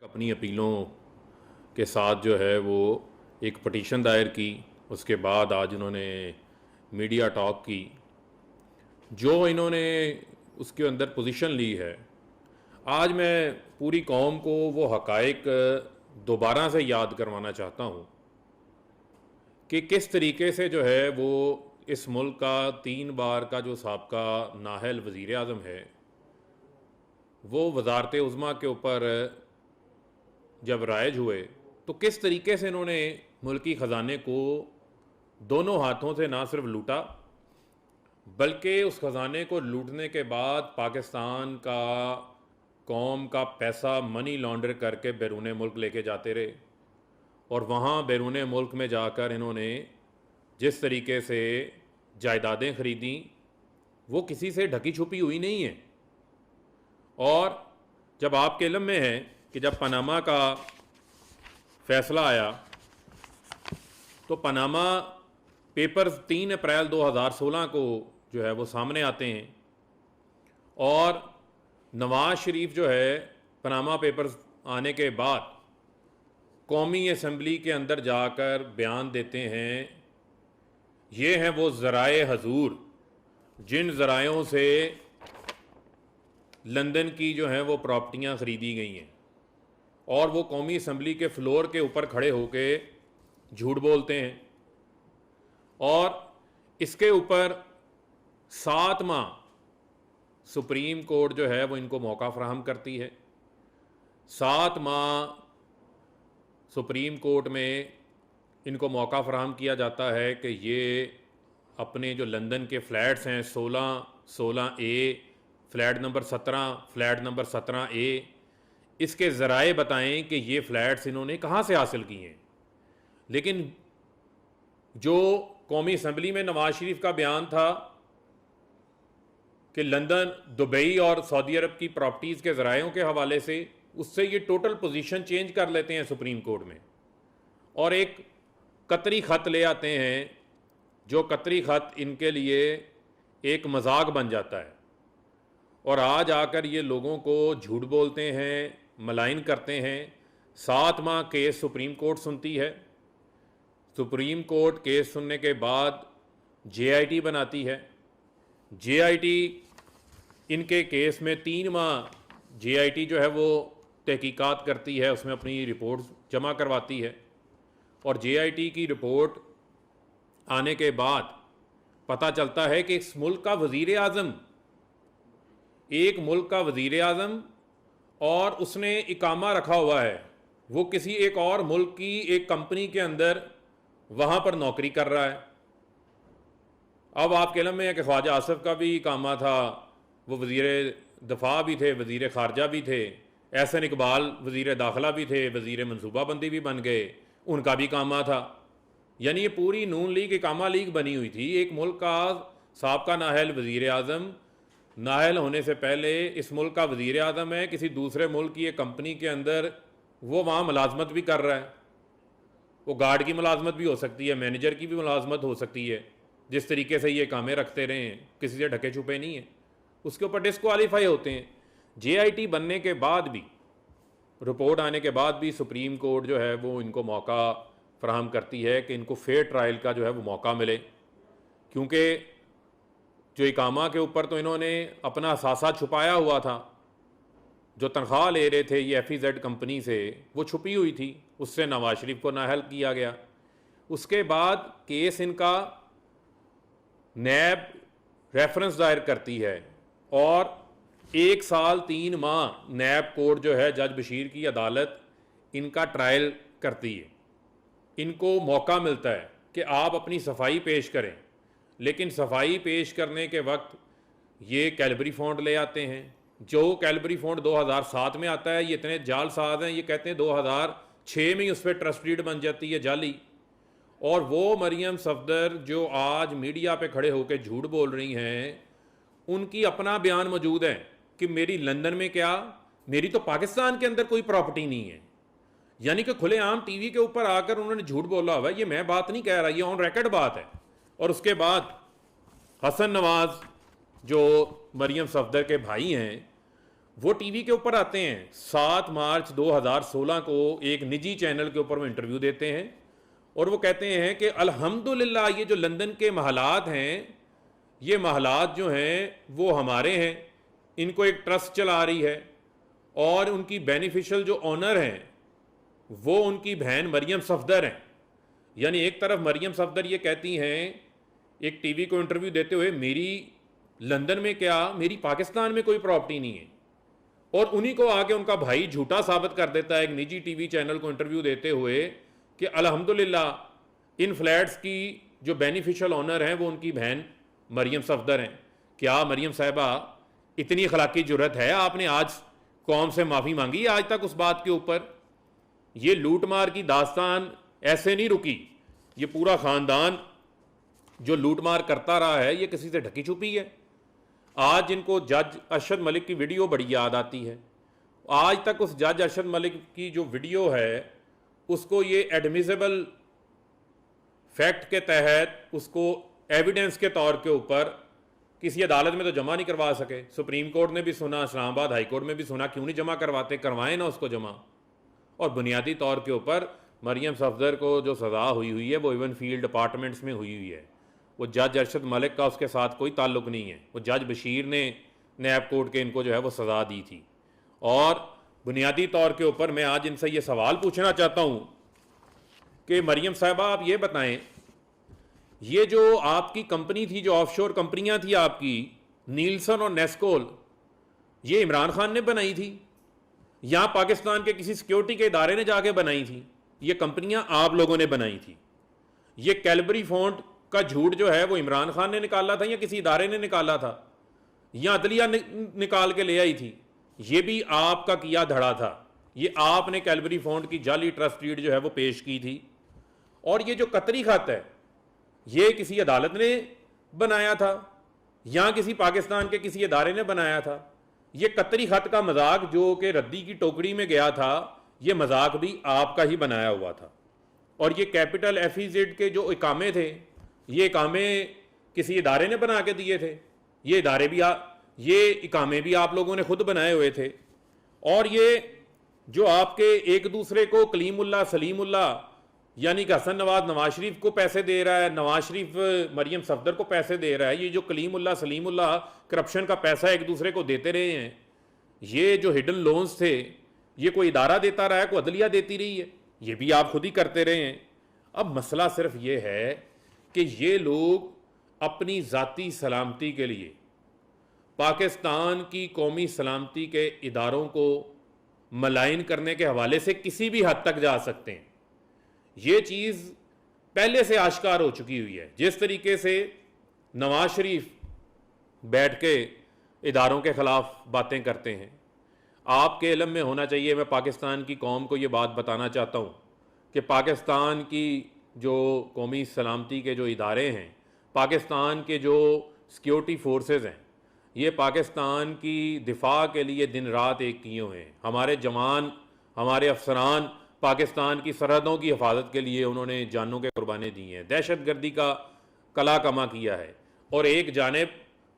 अपनी अपीलों के साथ जो है वो एक पटिशन दायर की। उसके बाद आज उन्होंने मीडिया टॉक की। जो इन्होंने उसके अंदर पोजीशन ली है, आज मैं पूरी कौम को वो हकायक दोबारा से याद करवाना चाहता हूँ कि किस तरीके से जो है वो इस मुल्क का 3 बार का जो साबका नाहल वज़ीर आज़म है, वो वजारत उज़्मा के ऊपर जब राइज हुए तो किस तरीके से इन्होंने मुल्की ख़जाने को दोनों हाथों से ना सिर्फ लूटा, बल्कि उस ख़जाने को लूटने के बाद पाकिस्तान का कौम का पैसा मनी लॉन्डर करके बैरून मुल्क लेके जाते रहे। और वहाँ बैरून मुल्क में जाकर इन्होंने जिस तरीके से जायदादें ख़रीदी, वो किसी से ढकी छुपी हुई नहीं है। और जब आपके इल्म में है कि जब पनामा का फ़ैसला आया तो पनामा पेपर्स 3 अप्रैल 2016 को जो है वो सामने आते हैं और नवाज़ शरीफ जो है पनामा पेपर्स आने के बाद कौमी असम्बली के अंदर जाकर बयान देते हैं। ये हैं वो ज़राए हजूर जिन ज़रायों से लंदन की जो हैं वो प्रॉपर्टियाँ ख़रीदी गई हैं, और वो कौमी असम्बली के फ्लोर के ऊपर खड़े होके झूठ बोलते हैं। और इसके ऊपर 7 माह सुप्रीम कोर्ट जो है वो इनको मौका फ़राहम करती है। 7 माह सुप्रीम कोर्ट में इनको मौका फ़राहम किया जाता है कि ये अपने जो लंदन के फ़्लैट्स हैं 16A, flat number 17, flat number 17A, इसके ज़राए बताएं कि ये फ़्लैट्स इन्होंने कहाँ से हासिल किए हैं। लेकिन जो कौमी असम्बली में नवाज शरीफ का बयान था कि लंदन, दुबई और सऊदी अरब की प्रॉपर्टीज़ के ज़रायों के हवाले से, उससे ये टोटल पोजीशन चेंज कर लेते हैं सुप्रीम कोर्ट में और एक कतरी ख़त ले आते हैं, जो कतरी ख़त इनके लिए एक मजाक बन जाता है। और आज आकर ये लोगों को झूठ बोलते हैं, मलाइन करते हैं। 7 माह केस सुप्रीम कोर्ट सुनती है। सुप्रीम कोर्ट केस सुनने के बाद JIT बनाती है। JIT इनके केस में 3 माह JIT जो है वो तहकीकात करती है, उसमें अपनी रिपोर्ट जमा करवाती है। और JIT की रिपोर्ट आने के बाद पता चलता है कि इस मुल्क का वज़ीर आज़म, एक मुल्क का वज़ीर आज़म, और उसने इकामा रखा हुआ है, वो किसी एक और मुल्क की एक कंपनी के अंदर वहाँ पर नौकरी कर रहा है। अब आपके इल्म में है कि ख्वाजा आसिफ का भी इकामा था, वो वज़ीर दफ़ा भी थे, वज़ीर ख़ारजा भी थे। एहसन इकबाल वज़ीर दाखिला भी थे, वज़ीर मनसूबाबंदी भी बन गए, उनका भी इकामा था। यानी ये पूरी नून लीग इकामा लीग बनी हुई थी। एक मुल्क का साबका नाहल वज़ीर आज़म, नाहल होने से पहले इस मुल्क का वज़ीर आज़म है, किसी दूसरे मुल्क की एक कंपनी के अंदर वो वहाँ मुलाजमत भी कर रहा है। वो गार्ड की मुलाजमत भी हो सकती है, मैनेजर की भी मुलाजमत हो सकती है। जिस तरीके से ये कामें रखते रहे हैं, किसी से ढके छुपे नहीं हैं, उसके ऊपर डिस्क्वालीफाई होते हैं। JIT बनने के बाद भी, रिपोर्ट आने के बाद भी सुप्रीम कोर्ट जो है वो इनको मौका फ़राहम करती है कि इनको फेयर ट्रायल का जो है वो मौका मिले। क्योंकि जो इकामा के ऊपर तो इन्होंने अपना असासा छुपाया हुआ था, जो तनख्वाह ले रहे थे ये FEZ कंपनी से, वो छुपी हुई थी, उससे नवाज शरीफ को नाअहल किया गया। उसके बाद केस इनका नैब रेफरेंस दायर करती है और 1 साल 3 माह नैब कोर्ट जो है जज बशीर की अदालत इनका ट्रायल करती है। इनको मौका मिलता है कि आप अपनी सफाई पेश करें, लेकिन सफाई पेश करने के वक्त ये कैलबरी फंड ले आते हैं। जो कैलबरी फंड 2007 में आता है, ये इतने जालसाज हैं, ये कहते हैं 2006 में ही उस पर ट्रस्ट डीड बन जाती है जाली। और वो मरियम सफदर जो आज मीडिया पे खड़े होकर झूठ बोल रही हैं, उनकी अपना बयान मौजूद है कि मेरी लंदन में क्या, मेरी तो पाकिस्तान के अंदर कोई प्रॉपर्टी नहीं है। यानी कि खुलेआम टीवी के ऊपर आकर उन्होंने झूठ बोला हुआ है। ये मैं बात नहीं कह रहा, ये ऑन रिकॉर्ड बात है। और उसके बाद हसन नवाज जो मरियम सफदर के भाई हैं, वो टीवी के ऊपर आते हैं। 7 मार्च 2016 को एक निजी चैनल के ऊपर वो इंटरव्यू देते हैं और वो कहते हैं कि अल्हम्दुलिल्लाह ये जो लंदन के महलात हैं, ये महलात जो हैं वो हमारे हैं, इनको एक ट्रस्ट चला रही है और उनकी बेनिफिशियल जो ऑनर हैं वो उनकी बहन मरियम सफदर हैं। यानी एक तरफ मरियम सफदर ये कहती हैं एक टीवी को इंटरव्यू देते हुए, मेरी लंदन में क्या, मेरी पाकिस्तान में कोई प्रॉपर्टी नहीं है, और उन्हीं को आके उनका भाई झूठा साबित कर देता है एक निजी टीवी चैनल को इंटरव्यू देते हुए कि अल्हम्दुलिल्लाह इन फ्लैट्स की जो बेनिफिशियल ऑनर हैं वो उनकी बहन मरियम सफदर हैं। क्या मरियम साहिबा इतनी अखलाकी जुर्रत है, आपने आज कौम से माफ़ी मांगी आज तक उस बात के ऊपर? ये लूटमार की दास्तान ऐसे नहीं रुकी, ये पूरा ख़ानदान जो लूटमार करता रहा है ये किसी से ढकी छुपी है। आज इनको जज अरशद मलिक की वीडियो बड़ी याद आती है। आज तक उस जज अरशद मलिक की जो वीडियो है उसको ये एडमिसिबल फैक्ट के तहत उसको एविडेंस के तौर के ऊपर किसी अदालत में तो जमा नहीं करवा सके। सुप्रीम कोर्ट ने भी सुना, इस्लामाबाद हाई कोर्ट में भी सुना, क्यों नहीं जमा करवाते, करवाएं ना उसको जमा। और बुनियादी तौर के ऊपर मरियम सफदर को जो सज़ा हुई है वो इवन फील्ड अपार्टमेंट्स में हुई है। वो जज अरशद मलिक का उसके साथ कोई ताल्लुक़ नहीं है, वो जज बशीर ने नैब कोर्ट के इनको जो है वो सज़ा दी थी। और बुनियादी तौर के ऊपर मैं आज इनसे ये सवाल पूछना चाहता हूँ कि मरियम साहिबा आप ये बताएं, ये जो आपकी कंपनी थी, जो ऑफशोर कंपनियां थी आपकी नीलसन और नेस्कोल, ये इमरान खान ने बनाई थी या पाकिस्तान के किसी सिक्योरिटी के इदारे ने जाके बनाई थी? ये कंपनियां आप लोगों ने बनाई थी। ये कैलबरी फॉन्ट का झूठ जो है वो इमरान खान ने निकाला था या किसी इदारे ने निकाला था या अदलिया निकाल के ले आई थी? ये भी आपका किया धड़ा था। ये आपने कैलबरी फॉन्ट की जाली ट्रस्ट डीड जो है वो पेश की थी। और ये जो कतरी खत है ये किसी अदालत ने बनाया था या किसी पाकिस्तान के किसी इदारे ने बनाया था? ये कतरी खत का मजाक जो कि रद्दी की टोकरी में गया था, ये मजाक भी आपका ही बनाया हुआ था। और ये कैपिटल FEZ के जो इकामे थे, ये इकामे किसी इदारे ने बना के दिए थे। ये इदारे भी ये इकामे भी आप लोगों ने खुद बनाए हुए थे। और ये जो आपके एक दूसरे को कलीमुल्लाह सलीमुल्लाह यानी कि हसन नवाज शरीफ को पैसे दे रहा है, नवाज शरीफ मरियम सफदर को पैसे दे रहा है, ये जो कलीमुल्लाह सलीमुल्लाह करप्शन का पैसा एक दूसरे को देते रहे हैं, ये जो हिडन लोन्स थे ये कोई इदारा देता रहा है, कोई अदलिया देती रही है, ये भी आप खुद ही करते रहे हैं। अब मसला सिर्फ ये है कि ये लोग अपनी ज़ाती सलामती के लिए पाकिस्तान की कौमी सलामती के इदारों को मलाइन करने के हवाले से किसी भी हद तक जा सकते हैं। ये चीज़ पहले से आश्कार हो चुकी हुई है। जिस तरीके से नवाज शरीफ बैठ के इदारों के ख़िलाफ़ बातें करते हैं, आपके इल्म में होना चाहिए, मैं पाकिस्तान की कौम को ये बात बताना चाहता हूँ कि पाकिस्तान की जो कौमी सलामती के जो इदारे हैं, पाकिस्तान के जो सिक्योरिटी फोर्सेस हैं, ये पाकिस्तान की दिफा के लिए दिन रात एक किए हुए हैं। हमारे जवान, हमारे अफसरान पाकिस्तान की सरहदों की हिफाजत के लिए उन्होंने जानों के कुर्बानी दी हैं, दहशत गर्दी का कला कमा किया है। और एक जानिब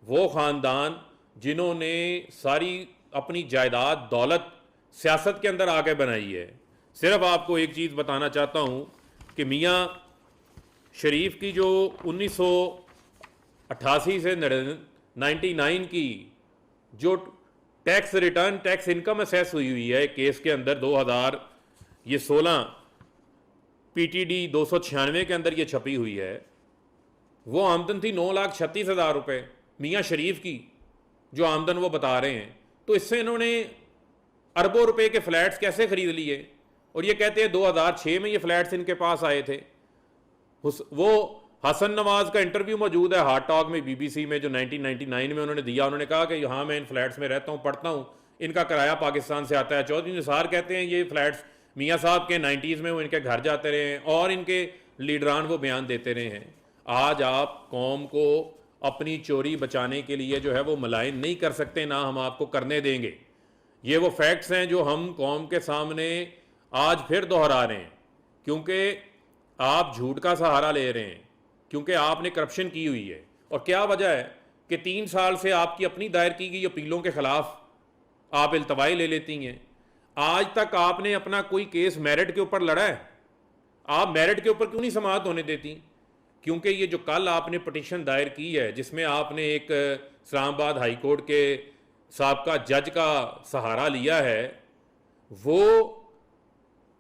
वो ख़ानदान जिन्होंने सारी अपनी जायदाद दौलत सियासत के अंदर आके बनाई है। सिर्फ आपको एक चीज़ बताना चाहता हूँ कि मियाँ शरीफ की जो 1988 से 99 की जो tax return, tax income assess हुई है केस के अंदर 2016 PTD 296 के अंदर ये छपी हुई है, वो आमदन थी 9,36,000 रुपये मियाँ शरीफ की, जो आमदन वो बता रहे हैं। तो इससे इन्होंने अरबों रुपए के फ्लैट्स कैसे ख़रीद लिए? और ये कहते हैं 2006 में ये फ्लैट्स इनके पास आए थे। वो हसन नवाज का इंटरव्यू मौजूद है हार्ट टॉक में BBC में, जो 1999 में उन्होंने दिया। उन्होंने कहा कि हाँ मैं इन फ्लैट्स में रहता हूँ, पढ़ता हूँ, इनका किराया पाकिस्तान से आता है। चौधरी निसार कहते हैं ये फ्लैट्स मियाँ साहब के 90s में वो इनके घर जाते रहे हैं और इनके लीडरान वो बयान देते रहे हैं। आज आप कौम को अपनी चोरी बचाने के लिए जो है वो मलाइन नहीं कर सकते, ना हम आपको करने देंगे। ये वो फैक्ट्स हैं जो हम कौम के सामने आज फिर दोहरा रहे हैं, क्योंकि आप झूठ का सहारा ले रहे हैं, क्योंकि आपने करप्शन की हुई है। और क्या वजह है कि 3 साल से आपकी अपनी दायर की गई अपीलों के ख़िलाफ़ आप इल्तवाई ले लेती हैं। आज तक आपने अपना कोई केस मेरिट के ऊपर लड़ा है? आप मेरिट के ऊपर क्यों नहीं समाअत होने देती? क्योंकि ये जो कल आपने पटिशन दायर की है जिसमें आपने एक इस्लामाबाद हाई कोर्ट के साबका जज का सहारा लिया है, वो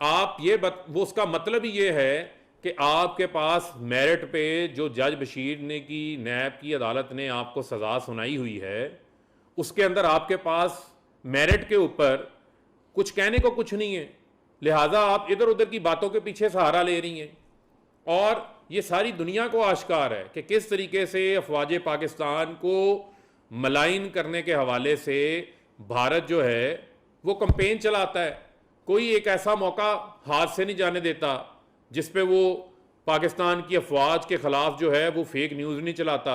आप ये वो उसका मतलब ही ये है कि आपके पास मेरिट पे जो जज बशीर ने की नैब की अदालत ने आपको सज़ा सुनाई हुई है, उसके अंदर आपके पास मेरिट के ऊपर कुछ कहने को कुछ नहीं है। लिहाजा आप इधर उधर की बातों के पीछे सहारा ले रही हैं। और ये सारी दुनिया को आश्कार है कि किस तरीके से अफवाज पाकिस्तान को मलाइन करने के हवाले से भारत जो है वो कंपेन चलाता है। कोई एक ऐसा मौका हाथ से नहीं जाने देता जिस पे वो पाकिस्तान की अफवाज के ख़िलाफ़ जो है वो फेक न्यूज़ नहीं चलाता,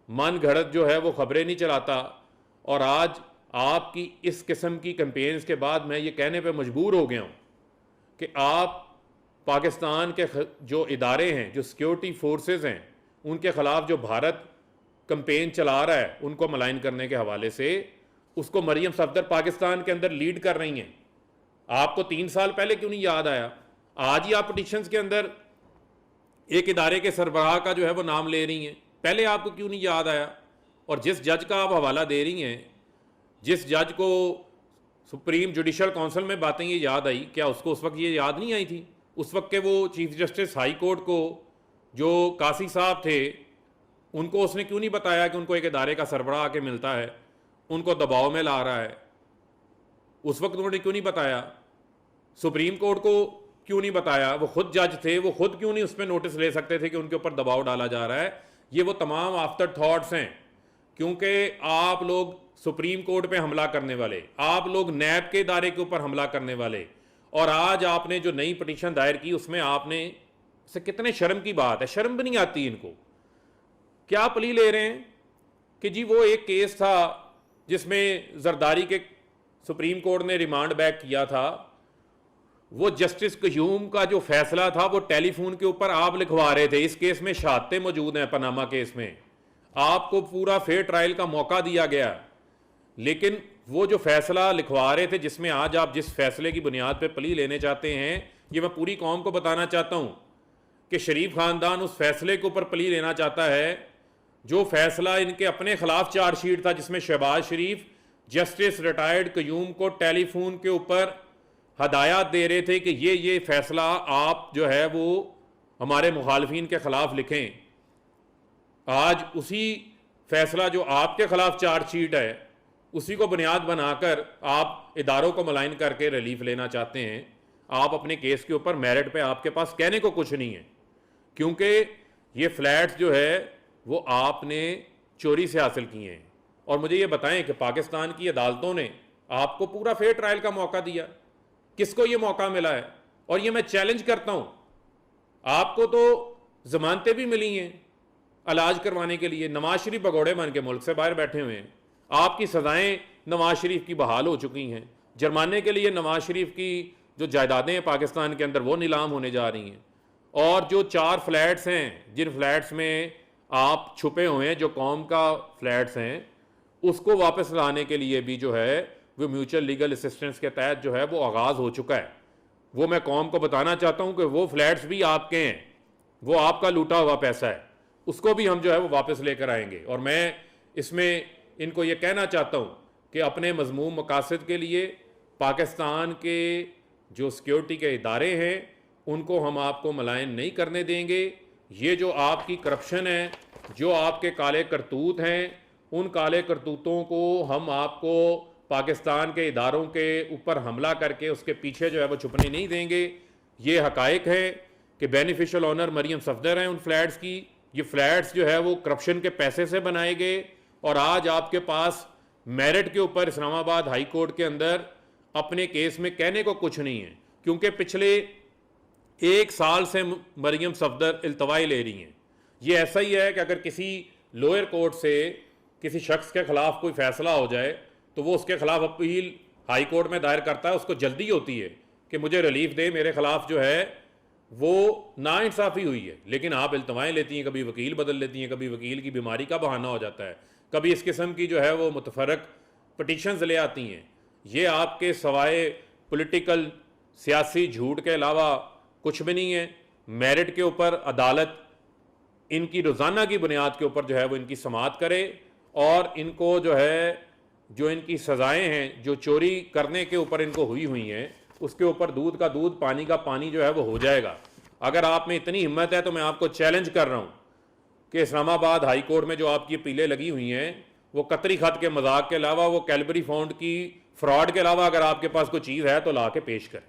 मन घड़त जो है वो ख़बरें नहीं चलाता। और आज आपकी इस किस्म की कैंपेन्स के बाद मैं ये कहने पे मजबूर हो गया हूँ कि आप पाकिस्तान के जो इदारे हैं, जो सिक्योरिटी फोर्सेस हैं, उनके ख़िलाफ़ जो भारत कैंपेन चला रहा है उनको मलाइन करने के हवाले से, उसको मरियम सफदर पाकिस्तान के अंदर लीड कर रही हैं। आपको 3 साल पहले क्यों नहीं याद आया? आज ही आप पटिशन्स के अंदर एक इदारे के सरबराह का जो है वो नाम ले रही हैं, पहले आपको क्यों नहीं याद आया? और जिस जज का आप हवाला दे रही हैं, जिस जज को सुप्रीम जुडिशल काउंसिल में बातें ये याद आई, क्या उसको उस वक्त ये याद नहीं आई थी? उस वक्त के वो चीफ जस्टिस हाई कोर्ट को जो कासी साहब थे, उनको उसने क्यों नहीं बताया कि उनको एक इदारे का सरबराह आके मिलता है, उनको दबाव में ला रहा है? उस वक्त उन्होंने क्यों नहीं बताया? सुप्रीम कोर्ट को क्यों नहीं बताया? वो खुद जज थे, वो खुद क्यों नहीं उस पर नोटिस ले सकते थे कि उनके ऊपर दबाव डाला जा रहा है? ये वो तमाम आफ्टर थॉट्स हैं, क्योंकि आप लोग सुप्रीम कोर्ट पे हमला करने वाले, आप लोग नैब के इदारे के ऊपर हमला करने वाले, और आज आपने जो नई पटिशन दायर की उसमें आपने से कितने शर्म की बात है, शर्म भी नहीं आती इनको। क्या प्ली ले रहे हैं कि जी वो एक केस था जिसमें जरदारी के सुप्रीम कोर्ट ने रिमांड बैक किया था, वो जस्टिस कयूम का जो फैसला था वो टेलीफोन के ऊपर आप लिखवा रहे थे। इस केस में शहादतें मौजूद हैं, पनामा केस में आपको पूरा फेयर ट्रायल का मौका दिया गया, लेकिन वो जो फैसला लिखवा रहे थे जिसमें आज आप जिस फैसले की बुनियाद पे प्ली लेने चाहते हैं, ये मैं पूरी कौम को बताना चाहता हूं कि शरीफ खानदान उस फैसले के ऊपर प्ली लेना चाहता है जो फैसला इनके अपने खिलाफ चार्जशीट था, जिसमें शहबाज शरीफ जस्टिस रिटायर्ड कयूम को टेलीफोन के ऊपर हदायत दे रहे थे कि ये फैसला आप जो है वो हमारे मुखालफिन के खिलाफ लिखें। आज उसी फैसला जो आपके खिलाफ चार्जशीट है उसी को बुनियाद बनाकर आप इदारों को मलाइन करके रिलीफ लेना चाहते हैं। आप अपने केस के ऊपर मेरिट पे आपके पास कहने को कुछ नहीं है, क्योंकि ये फ्लैट्स जो है वो आपने चोरी से हासिल किए हैं। और मुझे ये बताएं कि पाकिस्तान की अदालतों ने आपको पूरा फेयर ट्रायल का मौका दिया, किसको ये मौका मिला है? और ये मैं चैलेंज करता हूं, आपको तो जमानतें भी मिली हैं इलाज करवाने के लिए, नवाज शरीफ भगोड़े बन के मुल्क से बाहर बैठे हुए हैं, आपकी सजाएं नवाज शरीफ की बहाल हो चुकी हैं, जुर्माने के लिए नवाज शरीफ की जो जायदादें हैं पाकिस्तान के अंदर वो नीलाम होने जा रही हैं। और जो 4 फ्लैट्स हैं, जिन फ्लैट्स में आप छुपे हुए हैं, जो कौम का फ्लैट्स हैं, उसको वापस लाने के लिए भी जो है वो म्यूचुअल लीगल असिस्टेंस के तहत जो है वो आगाज़ हो चुका है। वो मैं कौम को बताना चाहता हूँ कि वो फ्लैट्स भी आपके हैं, वो आपका लूटा हुआ पैसा है, उसको भी हम जो है वो वापस लेकर आएंगे। और मैं इसमें इनको ये कहना चाहता हूँ कि अपने मजमूम मकासद के लिए पाकिस्तान के जो सिक्योरिटी के इदारे हैं उनको हम आपको मलाइन नहीं करने देंगे। ये जो आपकी करप्शन है, जो आपके काले करतूत हैं, उन काले करतूतों को हम आपको पाकिस्तान के इदारों के ऊपर हमला करके उसके पीछे जो है वो छुपने नहीं देंगे। ये हकायक है कि बेनिफिशियल ऑनर मरियम सफदर हैं उन फ्लैट्स की। ये फ्लैट्स जो है वो करप्शन के पैसे से बनाए गए, और आज आपके पास मेरिट के ऊपर इस्लामाबाद हाई कोर्ट के अंदर अपने केस में कहने को कुछ नहीं है, क्योंकि पिछले 1 साल से मरियम सफदर इल्तवाई ले रही हैं। ये ऐसा ही है कि अगर किसी लोअर कोर्ट से किसी शख्स के खिलाफ कोई फैसला हो जाए तो वो उसके खिलाफ अपील हाई कोर्ट में दायर करता है, उसको जल्दी होती है कि मुझे रिलीफ दे, मेरे खिलाफ जो है वो नाइंसाफ़ी हुई है। लेकिन आप इल्तवाएँ लेती हैं, कभी वकील बदल लेती हैं, कभी वकील की बीमारी का बहाना हो जाता है, कभी इस किस्म की जो है वो मुतफरक पटिशन्स ले आती हैं। ये आपके सवाए पॉलिटिकल सियासी झूठ के अलावा कुछ भी नहीं है। मेरिट के ऊपर अदालत इनकी रोज़ाना की बुनियाद के ऊपर जो है वो इनकी समाअत करे और इनको जो है जो इनकी सज़ाएं हैं जो चोरी करने के ऊपर इनको हुई हैं उसके ऊपर दूध का दूध पानी का पानी जो है वो हो जाएगा। अगर आप में इतनी हिम्मत है तो मैं आपको चैलेंज कर रहा हूँ कि इस्लामाबाद हाई कोर्ट में जो आपकी अपीलें लगी हुई हैं वो कतरी खत के मजाक के अलावा, वो कैलबरी फंड की फ्रॉड के अलावा अगर आपके पास कोई चीज़ है तो ला के पेश करें।